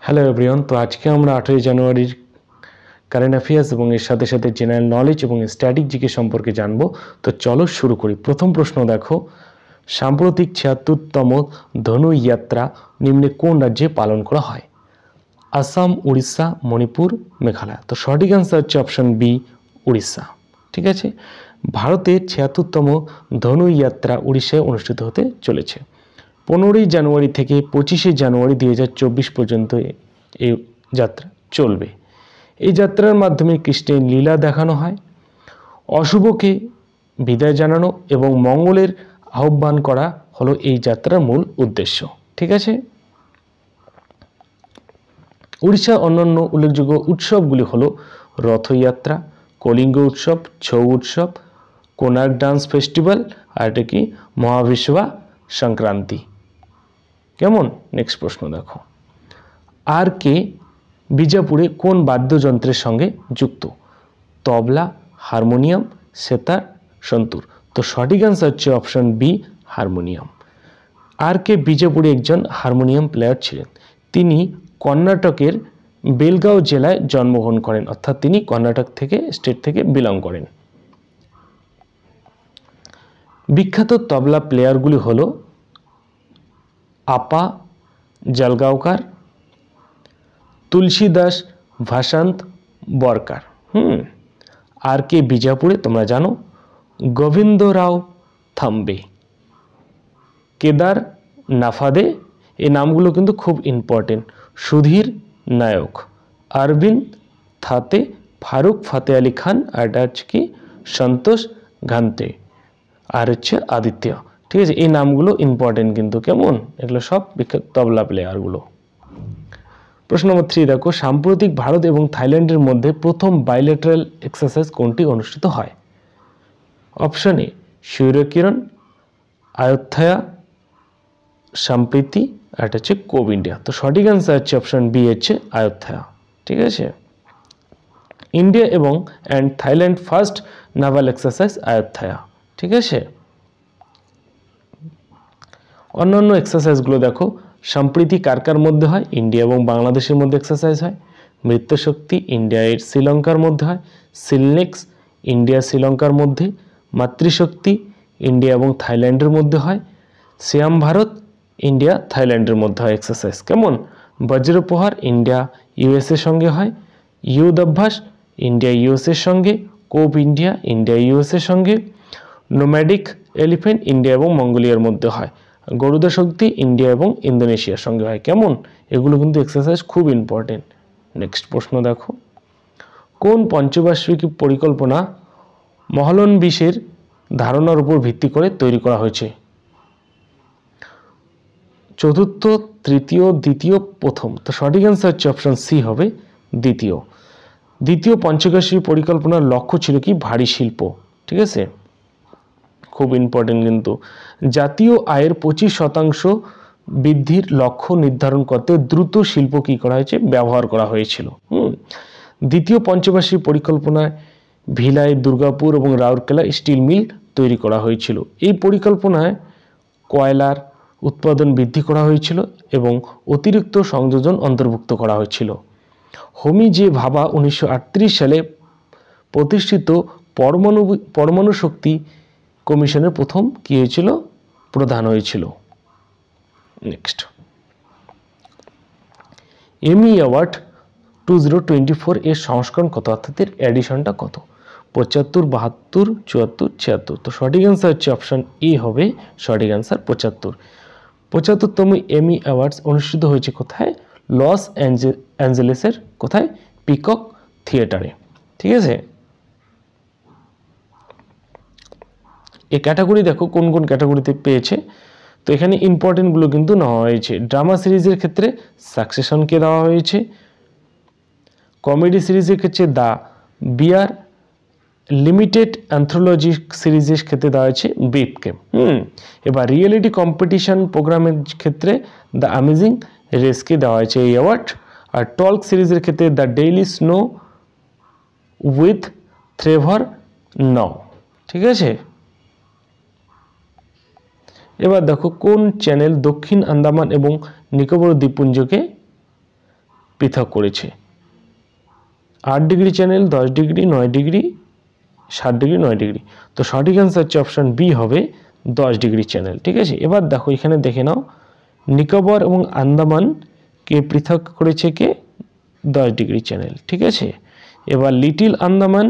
Hello everyone, তো আজকে আমরা 8ই জানুয়ারির কারেন্ট অ্যাফেয়ার্স এবং এর সাথে সাথে জেনারেল নলেজ এবং স্ট্যাটিক জিকে সম্পর্কে জানবো। তো চলো শুরু করি। প্রথম প্রশ্ন দেখো, সাম্প্রতিক ৭৬তম ধনু যাত্রা নিম্নে কোন রাজ্যে পালন করা হয়? আসাম, উড়িষ্যা, মণিপুর, মেঘালয়। তো সঠিক অ্যান্সার হচ্ছে অপশন বি, উড়িষ্যা। ঠিক আছে, ভারতের ৭৬তম ধনু যাত্রা উড়িষ্যায় অনুষ্ঠিত হতে চলেছে। 15ই জানুয়ারি থেকে 25শে জানুয়ারি 2024 পর্যন্ত এই যাত্রা চলবে। এই যাত্রার মাধ্যমে কৃষ্ণের লীলা দেখানো হয়, অশুভকে বিদায় জানানো এবং মঙ্গলের আহ্বান করা হলো এই যাত্রার মূল উদ্দেশ্য। ঠিক আছে, উড়িষ্যার অন্যান্য উল্লেখযোগ্য উৎসবগুলি হলো রথযাত্রা, কলিঙ্গ উৎসব, ছৌ উৎসব, কোনার্ক ডান্স ফেস্টিভ্যাল, আর এটা কি মহাবিশ্বা সংক্রান্তি। কেমন? নেক্সট প্রশ্ন দেখো, আর কে বিজাপুরে কোন বাদ্যযন্ত্রের সঙ্গে যুক্ত? তবলা, হারমোনিয়াম, সেতার, সন্তুর। তো সঠিক অ্যান্সার হচ্ছে অপশন বি, হারমোনিয়াম। আর কে বিজাপুরে একজন হারমোনিয়াম প্লেয়ার ছিলেন। তিনি কর্ণাটকের বেলগাঁও জেলায় জন্মগ্রহণ করেন, অর্থাৎ তিনি কর্ণাটক থেকে স্টেট থেকে বিলং করেন। বিখ্যাত তবলা প্লেয়ারগুলি হল আপা জলগাঁওকার, তুলসীদাস ভাসান্ত বরকার। আর কে বিজাপুরে তোমরা জানো গোবিন্দরাও থাম্বে, কেদার নাফাদে, এই নামগুলো কিন্তু খুব ইম্পর্টেন্ট। সুধীর নায়ক, অরবিন্দ থাতে, ফারুক ফাতে আলী খান, আর এটা হচ্ছে কি সন্তোষ ঘান্তে, আর হচ্ছে আদিত্য। ঠিক আছে, এই নামগুলো ইম্পর্টেন্ট কিন্তু। কেমন? এগুলো সব বিখ্যাত তবলা প্লেয়ারগুলো। প্রশ্ন নম্বর 3 দেখো, সাম্প্রতিক ভারত এবং থাইল্যান্ডের মধ্যে প্রথম বাইলেটারাল এক্সারসাইজ কোনটি অনুষ্ঠিত হয়? অপশন এ সূর্যকিরণ, আয়োধ্যা সম্প্রীতি, আর এটা হচ্ছে কোভ ইন্ডিয়া। তো সঠিক অ্যান্সার হচ্ছে অপশন বি, হচ্ছে আয়োধ্যা। ঠিক আছে, ইন্ডিয়া এবং Thailand first naval exercise Ayodhya. ঠিক আছে, অন্যান্য এক্সারসাইজগুলো দেখো, সম্প্রীতি কার কার মধ্যে হয়? ইন্ডিয়া এবং বাংলাদেশের মধ্যে এক্সারসাইজ হয়। মৃত্যুশক্তি ইন্ডিয়া এর শ্রীলঙ্কার মধ্যে হয়। সিলনেক্স ইন্ডিয়া শ্রীলঙ্কার মধ্যে। মাতৃশক্তি ইন্ডিয়া এবং থাইল্যান্ডের মধ্যে হয়। শ্যাম ভারত ইন্ডিয়া থাইল্যান্ডের মধ্যে হয় এক্সারসাইজ। কেমন? বজ্রপ্রহার ইন্ডিয়া ইউএসএর সঙ্গে হয়। ইউথ অভ্যাস ইন্ডিয়া ইউএসএর সঙ্গে। কোভ ইন্ডিয়া ইন্ডিয়া ইউএসএর সঙ্গে। নোম্যাডিক এলিফ্যান্ট ইন্ডিয়া এবং মঙ্গোলিয়ার মধ্যে হয়। গরুদা শক্তি ইন্ডিয়া এবং ইন্দোনেশিয়ার সঙ্গে হয়। কেমন? এগুলো কিন্তু এক্সারসাইজ খুব ইম্পর্টেন্ট। নেক্সট প্রশ্ন দেখো, কোন পঞ্চবার্ষিক পরিকল্পনা মহলনবিশের ধারণার উপর ভিত্তি করে তৈরি করা হয়েছে? চতুর্থ, তৃতীয়, দ্বিতীয়, প্রথম। তো সঠিক অ্যান্সার হচ্ছে অপশন সি হবে দ্বিতীয়। দ্বিতীয় পঞ্চবার্ষিক পরিকল্পনার লক্ষ্য ছিল কি? ভারী শিল্প। ঠিক আছে, খুব ইম্পর্টেন্ট কিন্তু। জাতীয় আয়ের 25% বৃদ্ধির লক্ষ্য নির্ধারণ করতে দ্রুত শিল্প কি করা হয়েছে? ব্যবহার করা হয়েছিল। দ্বিতীয় পঞ্চবার্ষিক পরিকল্পনায় ভিলাই, দুর্গাপুর এবং রাউরকেলা স্টিল মিল তৈরি করা হয়েছিল। এই পরিকল্পনায় কয়লার উৎপাদন বৃদ্ধি করা হয়েছিল এবং অতিরিক্ত সংযোজন অন্তর্ভুক্ত করা হয়েছিল। হোমি জে ভাবা 1938 সালে প্রতিষ্ঠিত পরমাণু শক্তি কমিশনের প্রথম কি হয়েছিল? প্রধান হয়েছিল। নেক্সট, এমি অ্যাওয়ার্ড 2024 এর সংস্করণ কত, অর্থাৎ এর এডিশনটা কত? 75, 72, 74, 76। তো সঠিক অ্যান্সার হচ্ছে অপশন এ হবে সঠিক অ্যান্সার 75। 75তম এমি অ্যাওয়ার্ডস অনুষ্ঠিত হয়েছে কোথায়? লস অ্যাঞ্জেলেসের কোথায়? পিকক থিয়েটারে। ঠিক আছে, এই ক্যাটাগরি দেখো কোন কোন ক্যাটাগরিতে পেয়েছে। তো এখানে ইম্পর্টেন্টগুলো কিন্তু নেওয়া হয়েছে। ড্রামা সিরিজের ক্ষেত্রে সাকসেশনকে দেওয়া হয়েছে। কমেডি সিরিজের ক্ষেত্রে দ্য বিয়ার, লিমিটেড অ্যান্থোলজি সিরিজের ক্ষেত্রে দেওয়া হয়েছে ব্রিফকে। এবার রিয়েলিটি কম্পিটিশন প্রোগ্রামের ক্ষেত্রে দ্য অ্যামেজিং রেসকে দেওয়া হয়েছে এই অ্যাওয়ার্ড। আর টল্ক সিরিজের ক্ষেত্রে the daily show with Trevor Noah. ঠিক আছে, এবার দেখো কোন চ্যানেল দক্ষিণ আন্দামান এবং নিকোবর দ্বীপপুঞ্জকে পৃথক করেছে? 8 degree channel, 10 degree, 9 degree, 7 degree, 9 degree. তো সঠিক অ্যান্সার হচ্ছে অপশন বি হবে 10 ডিগ্রি চ্যানেল। ঠিক আছে, এবার দেখো এখানে দেখে নাও, নিকোবর এবং আন্দামানকে পৃথক করেছে কে? 10 ডিগ্রি চ্যানেল। ঠিক আছে, এবার লিটিল আন্দামান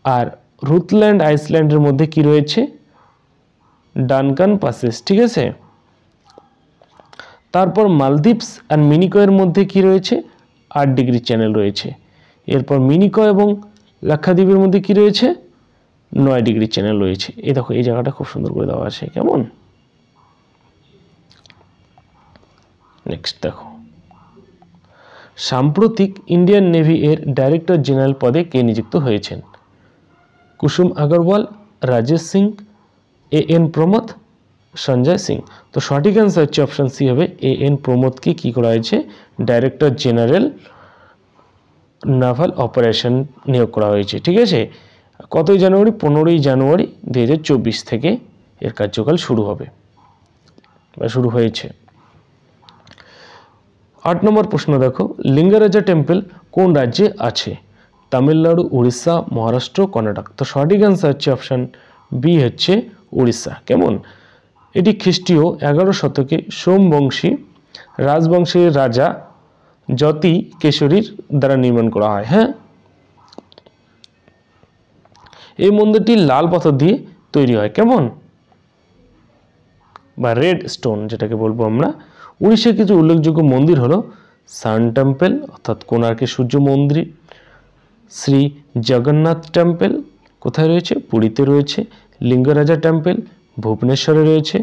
আর রুথল্যান্ড আইসল্যান্ডের মধ্যে কি রয়েছে? Duncan passage. ঠিক আছে, তারপর মালদ্বীপস আর মিনিকয়ের মধ্যে কি রয়েছে? 8 ডিগ্রি চ্যানেল রয়েছে। এরপর মিনিকয় এবং লাক্ষাদ্বীপের মধ্যে কি রয়েছে? 9 ডিগ্রি চ্যানেল রয়েছে। এই দেখো এই জায়গাটা খুব সুন্দর করে দেওয়া আছে, কেমন? নেক্সট দেখো, সাম্প্রতিক ইন্ডিয়ান নেভি এর ডাইরেক্টর জেনারেল পদে কে নিযুক্ত হয়েছেন? কুসুম আগরওয়াল, রাজেশ সিং, এন প্রমোদ, সঞ্জয় সিং। তো সঠিক অ্যান্সার হচ্ছে অপশন সি হবে এন প্রমোদকে কি করা হয়েছে? ডাইরেক্টর জেনারেল নাভাল অপারেশন নিয়োগ করা হয়েছে। ঠিক আছে, কতই জানুয়ারি? 15ই জানুয়ারি 2024 থেকে এর কার্যকাল শুরু হবে বা শুরু হয়েছে। 8 নম্বর প্রশ্ন দেখো, লিঙ্গারাজা টেম্পল কোন রাজ্যে আছে? তামিলনাড়ু, উড়িষ্যা, মহারাষ্ট্র, কর্ণাটক। তো সঠিক অ্যান্সার হচ্ছে অপশন বি হচ্ছে উড়িষ্যা। কেমন? এটি খ্রিস্টীয় 11 শতকে সোমবংশী রাজবংশের রাজা যতি কেশরীর দ্বারা নির্মাণ করা হয়। হ্যাঁ, এই মন্দিরটি লাল পাথর দিয়ে তৈরি হয়, কেমন? বা রেড স্টোন যেটাকে বলবো আমরা। উড়িষ্যার কিছু উল্লেখযোগ্য মন্দির হলো সান টেম্পল অর্থাৎ কোণার্কের সূর্য মন্দির, শ্রী জগন্নাথ টেম্পল কোথায় রয়েছে? পুরীতে রয়েছে। লিঙ্গরাজা টেম্পল ভুবনেশ্বরে রয়েছে।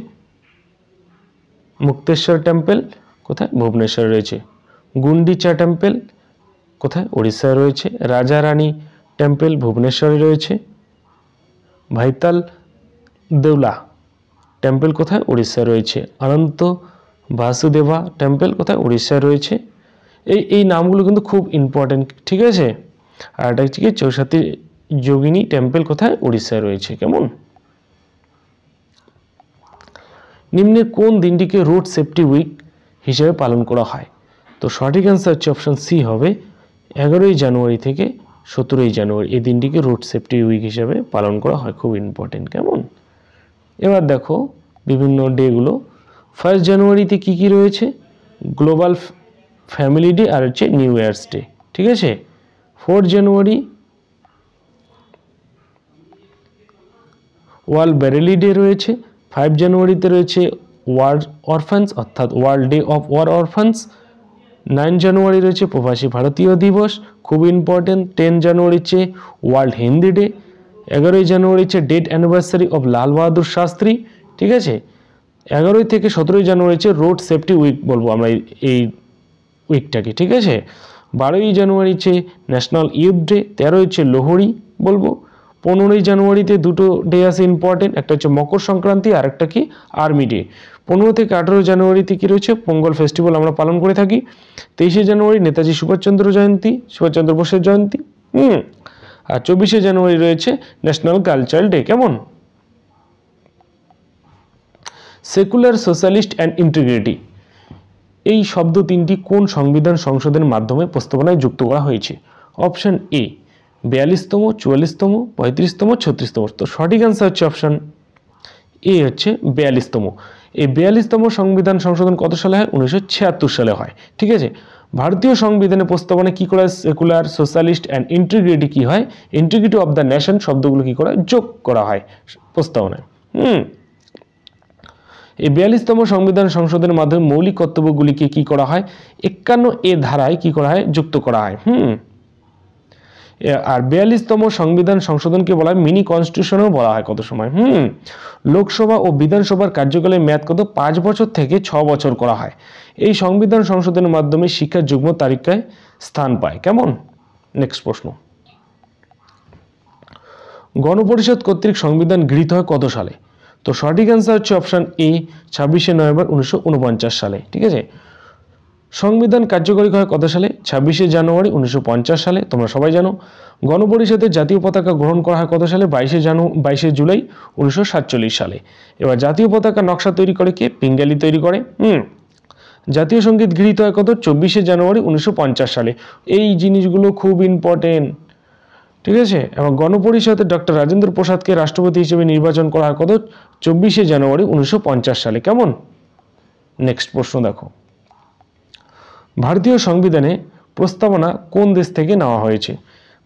মুক্তেশ্বর টেম্পল কোথায়? ভুবনেশ্বরে রয়েছে। গুন্ডিচা টেম্পল কোথায়? উড়িষ্যায় রয়েছে। রাজা রানী টেম্পল ভুবনেশ্বরে রয়েছে। ভাইতাল দেউলা টেম্পল কোথায়? উড়িষ্যায় রয়েছে। অনন্ত বাসুদেবা টেম্পল কোথায়? উড়িষ্যায় রয়েছে। এই নামগুলো কিন্তু খুব ইম্পর্টেন্ট। ঠিক আছে, আর এটা হচ্ছে কি চৌষট্টি যোগিনী টেম্পল কোথায়? উড়িষ্যায় রয়েছে। কেমন? নিম্নে কোন দিনটিকে রোড সেফটি উইক হিসেবে পালন করা হয়? তো সঠিক অ্যান্সার হচ্ছে অপশন সি হবে 11ই জানুয়ারি থেকে 17ই জানুয়ারি। এই দিনটিকে রোড সেফটি উইক হিসেবে পালন করা হয়, খুব ইম্পর্টেন্ট। কেমন? এবার দেখো বিভিন্ন ডেগুলো। 1 জানুয়ারিতে কি কি রয়েছে? গ্লোবাল ফ্যামিলি ডে আর হচ্ছে নিউ ইয়ার্স ডে। ঠিক আছে, 4 জানুয়ারি ওয়ার্ল্ড ব্যারেলি ডে রয়েছে। 5 জানুয়ারিতে রয়েছে ওয়ার্ল্ড অরফান্স অর্থাৎ world day of war orphans. 9 জানুয়ারি রয়েছে প্রবাসী ভারতীয় দিবস, খুব ইম্পর্টেন্ট। 10 জানুয়ারি হচ্ছে ওয়ার্ল্ড হিন্দি ডে। 11ই জানুয়ারি হচ্ছে date anniversary of Lal Bahadur Shastri. ঠিক আছে, 11ই থেকে 17ই জানুয়ারি হচ্ছে রোড সেফটি উইক বলবো আমরা এই উইকটাকে। ঠিক আছে, 12ই জানুয়ারি হচ্ছে ন্যাশনাল ইউথ ডে। 13 হচ্ছে লোহড়ি বলবো। 15ই জানুয়ারিতে দুটো ডে আছে ইম্পর্টেন্ট, একটা হচ্ছে মকর সংক্রান্তি আর একটা কি আর্মি ডে। 15 থেকে 18 জানুয়ারিতে কি রয়েছে? পোঙ্গল ফেস্টিভ্যাল আমরা পালন করে থাকি। 23শে জানুয়ারি নেতাজি সুভাষচন্দ্র জয়ন্তী, সুভাষচন্দ্র বোসের জয়ন্তী। আর 24শে জানুয়ারি রয়েছে ন্যাশনাল কালচারাল ডে। কেমন? সেকুলার, সোশ্যালিস্ট অ্যান্ড ইন্টিগ্রিটি এই শব্দ তিনটি কোন সংবিধান সংশোধনের মাধ্যমে প্রস্তাবনায় যুক্ত করা হয়েছে? অপশন এ 42তম, 44তম, 35তম, 36তম। তো সঠিক অ্যান্সার হচ্ছে অপশন এ হচ্ছে 42তম। এই 42তম সংবিধান সংশোধন কত সালে হয়? 1976 সালে হয়। ঠিক আছে, ভারতীয় সংবিধানের প্রস্তাবনায় কি করা হয়? সেকুলার, সোশ্যালিস্ট অ্যান্ড ইন্টিগ্রিটি কি হয়? ইন্টিগ্রিটি অফ দ্য নেশন শব্দগুলো কি করা হয়? যোগ করা হয় প্রস্তাবনায়। এই 42তম সংবিধান সংশোধনের মাধ্যমে মৌলিক কর্তব্যগুলিকে কি করা হয়? 51A ধারায় কি করা হয়? যুক্ত করা হয়। আর 42তম সংবিধান সংশোধনকে বলা হয় মিনি কনস্টিটিউশনও বলা হয় কত সময়। লোকসভা ও বিধানসভার কার্যকালের মেয়াদ কত? 5 বছর থেকে 6 বছর করা হয়। এই সংবিধান সংশোধনের মাধ্যমে শিক্ষার যুগ্ম তালিকায় স্থান পায়। কেমন? নেক্সট প্রশ্ন, গণপরিষদ কর্তৃক সংবিধান গৃহীত হয় কত সালে? তো সঠিক অ্যান্সার হচ্ছে অপশন এ 26শে নভেম্বর 1949 সালে। ঠিক আছে, সংবিধান কার্যকরী হয় কত সালে? 26শে জানুয়ারি 1950 সালে, তোমরা সবাই জানো। গণপরিষদের জাতীয় পতাকা গ্রহণ করা হয় কত সালে? 22শে জুলাই 1947 সালে। এবার জাতীয় পতাকা নকশা তৈরি করে কে? পিঙ্গালি তৈরি করে। জাতীয় সঙ্গীত গৃহীত হয় কত 24শে জানুয়ারি 1950 সালে। এই জিনিসগুলো খুব ইম্পর্টেন্ট, ঠিক আছে। এবং গণপরিষদে ডক্টর রাজেন্দ্র প্রসাদকে রাষ্ট্রপতি হিসেবে নির্বাচন করা হয় কত 24শে জানুয়ারি 1950 সালে। কেমন? নেক্সট প্রশ্ন দেখো, ভারতীয় সংবিধানে প্রস্তাবনা কোন দেশ থেকে নেওয়া হয়েছে?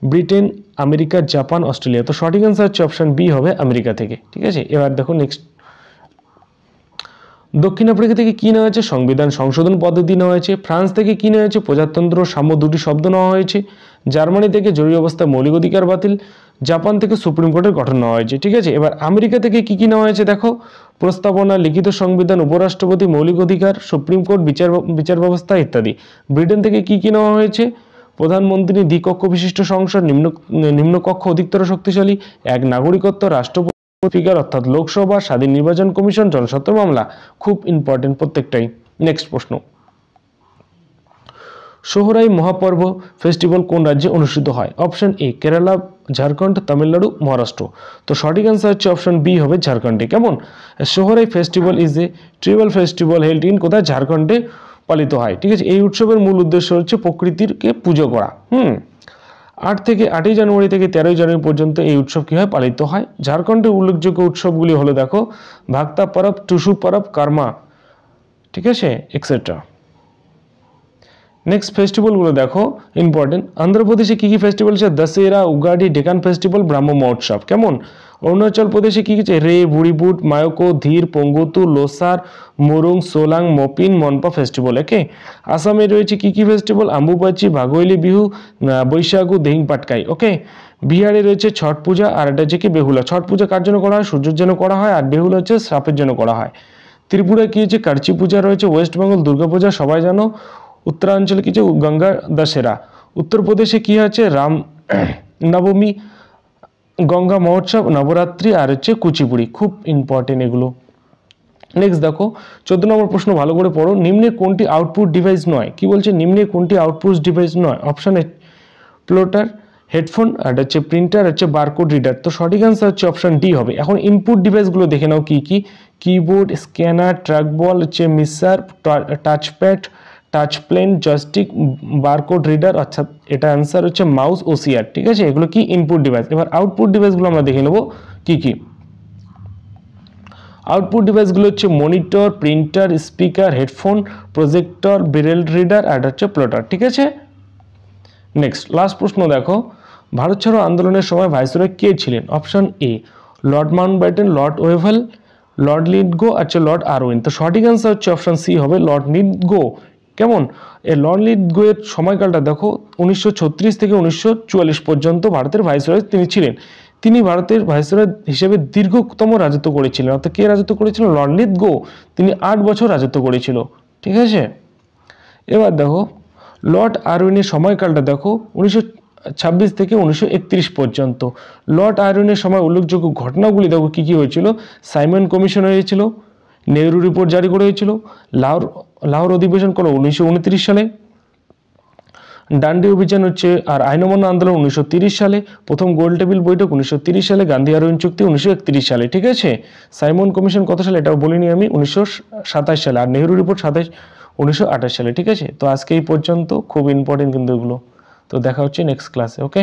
Britain, America, Japan, Australia. তো সঠিক অ্যান্সার হচ্ছে অপশন বি হবে আমেরিকা থেকে, ঠিক আছে। এবার দেখো নেক্সট, দক্ষিণ আফ্রিকা থেকে কি নেওয়া হয়েছে? সংবিধান সংশোধন পদ্ধতি নেওয়া হয়েছে। ফ্রান্স থেকে কি নেওয়া হয়েছে? প্রজাতন্ত্র, সাম্য, দুটি শব্দ নেওয়া হয়েছে। জার্মানি থেকে জরুরি অবস্থায় মৌলিক অধিকার বাতিল। জাপান থেকে সুপ্রিম কোর্টের গঠন নেওয়া হয়েছে, ঠিক আছে। এবার আমেরিকা থেকে কি নেওয়া হয়েছে দেখো, প্রস্তাবনা, লিখিত সংবিধান, উপরাষ্ট্রপতি, মৌলিক অধিকার, সুপ্রিম কোর্ট, বিচার ব্যবস্থা ইত্যাদি। ব্রিটেন থেকে কি নেওয়া হয়েছে? প্রধানমন্ত্রী, দ্বিকক্ষ বিশিষ্ট সংসদ, নিম্নকক্ষ অধিকতর শক্তিশালী, এক নাগরিকত্ব, রাষ্ট্রপতি স্পিকার অর্থাৎ লোকসভা, স্বাধীন নির্বাচন কমিশন, জনস্বার্থ মামলা। খুব ইম্পর্টেন্ট প্রত্যেকটাই। নেক্সট প্রশ্ন, সোহরাই মহাপর্ব ফেস্টিভ্যাল কোন রাজ্যে অনুষ্ঠিত হয়? Option A Kerala, Jharkhand, Tamil Nadu, Maharashtra. তো সঠিক অ্যান্সার হচ্ছে অপশন বি হবে ঝাড়খণ্ডে। কেমন? Sohrai festival is a tribal festival held in কোথায়? ঝাড়খণ্ডে পালিত হয়, ঠিক আছে। এই উৎসবের মূল উদ্দেশ্য হচ্ছে প্রকৃতিকে পুজো করা। 8ই জানুয়ারি থেকে 13ই জানুয়ারি পর্যন্ত এই উৎসব কি হয়? পালিত হয়। ঝাড়খণ্ডের উল্লেখযোগ্য উৎসবগুলি হলো দেখো, ভাক্তা পরব, টুসু পরব, কর্মা, ঠিক আছে, এক্সেট্রা। নেক্সট ফেস্টিভ্যালগুলো দেখো ইম্পর্টেন্ট। অন্ধ্রপ্রদেশে কি ফেস্টিভ্যাল আছে? দশেরা, উগাডি, ডেকান ফেস্টিভ্যাল, ব্রাহ্ম মহোৎসব। কেমন? অরুণাচল প্রদেশে কি আছে? রে, বুড়িবুট, মায়োকো, ধীর, পঙ্গুতু, লোসার, মুরুং, সোলাং, মপিন, মনপা ফেস্টিভ্যাল। ওকে। আসামে রয়েছে কি ফেস্টিভ্যাল? আম্বুবাচি, ভাগোইলি বিহু, বৈশাখু, দেহিং পাটকাই। ওকে। বিহারে রয়েছে ছট পূজা, আর এটা হচ্ছে কি বেহুলা। ছট পূজা কার জন্য করা হয়? সূর্যের জন্য করা হয়, আর বেহুলা হচ্ছে সাপের জন্য করা হয়। ত্রিপুরায় কি হচ্ছে? কার্চি পূজা রয়েছে। ওয়েস্ট বেঙ্গল দুর্গাপূজা সবাই জানো। উত্তরাঞ্চল কি হচ্ছে? গঙ্গা দশেরা। উত্তরপ্রদেশে কি আছে? রাম নবমী, গঙ্গা মহোৎসব, নবরাত্রি, আর হচ্ছে কুচিপুড়ি। খুব ইম্পর্টেন্ট এগুলো। নেক্সট দেখো 14 নম্বর প্রশ্ন, ভালো করে পড়ো। নিম্নে কোনটি আউটপুট ডিভাইস নয়? কি বলছে? নিম্নে কোনটি আউটপুট ডিভাইস নয়? অপশন এ প্লোটার, হেডফোন, আর হচ্ছে প্রিন্টার, হচ্ছে বারকোড রিডার। তো সঠিক অ্যান্সার হচ্ছে অপশন ডি হবে। এখন ইনপুট ডিভাইসগুলো দেখে নাও কি কি। কিবোর্ড, স্ক্যানার, ট্র্যাকবল, হচ্ছে mixer, touchpad, touch plane, joystick, barcode reader. আচ্ছা, এটা অ্যান্সার হচ্ছে মাউস, ওসিআর, ঠিক আছে। এগুলো কি ইনপুট ডিভাইস। এবার আউটপুট ডিভাইসগুলো আমরা দেখে নেব কি কি। আউটপুট ডিভাইসগুলো হচ্ছে monitor, printer, speaker, headphone, projector, braille reader, আর হচ্ছে প্লটার, ঠিক আছে। নেক্সট লাস্ট প্রশ্ন দেখো, ভারত ছাড়ো আন্দোলনের সময় ভাইসরয় কে ছিলেন? Option A lord Mountbatten, lord Wavell, lord Linlithgow, আচ্ছা লর্ড আরউইন। তো সঠিক অ্যান্সার হচ্ছে অপশন সি হবে লর্ড লিডগো। কেমন? এই লর্ড লিডগো এর সময়কালটা দেখো 1936 থেকে 1944 পর্যন্ত ভারতের ভাইসরয় তিনি ছিলেন। তিনি ভারতের ভাইসরয় হিসেবে দীর্ঘতম রাজত্ব করেছিলেন। অর্থাৎ কে রাজত্ব করেছিলেন? লর্ড লিডগো। তিনি 8 বছর রাজত্ব করেছিল, ঠিক আছে। এবার দেখো লর্ড আরউইনের সময়কালটা দেখো 1926 থেকে 1931 পর্যন্ত। লর্ড আরউইনের সময় উল্লেখযোগ্য ঘটনাগুলি দেখো কি কি হয়েছিল। সাইমন কমিশন হয়েছিল, নেহরু রিপোর্ট জারি করা হয়েছিল, লাহোর অধিবেশন করলো 1929 সালে, ডান্ডি অভিযান হচ্ছে আর আইন অমান্য আন্দোলন 1930 সালে, প্রথম গোল টেবিল বৈঠক 1930 সালে, গান্ধী আরউইন চুক্তি 1931 সালে, ঠিক আছে। সাইমন কমিশন কত সালে এটাও বলিনি আমি, 1927 সালে, আর নেহরু রিপোর্ট 1928 সালে, ঠিক আছে। তো আজকে এই পর্যন্ত, খুব ইম্পর্টেন্ট কিন্তু এগুলো। তো দেখা হচ্ছে নেক্সট ক্লাসে, ওকে।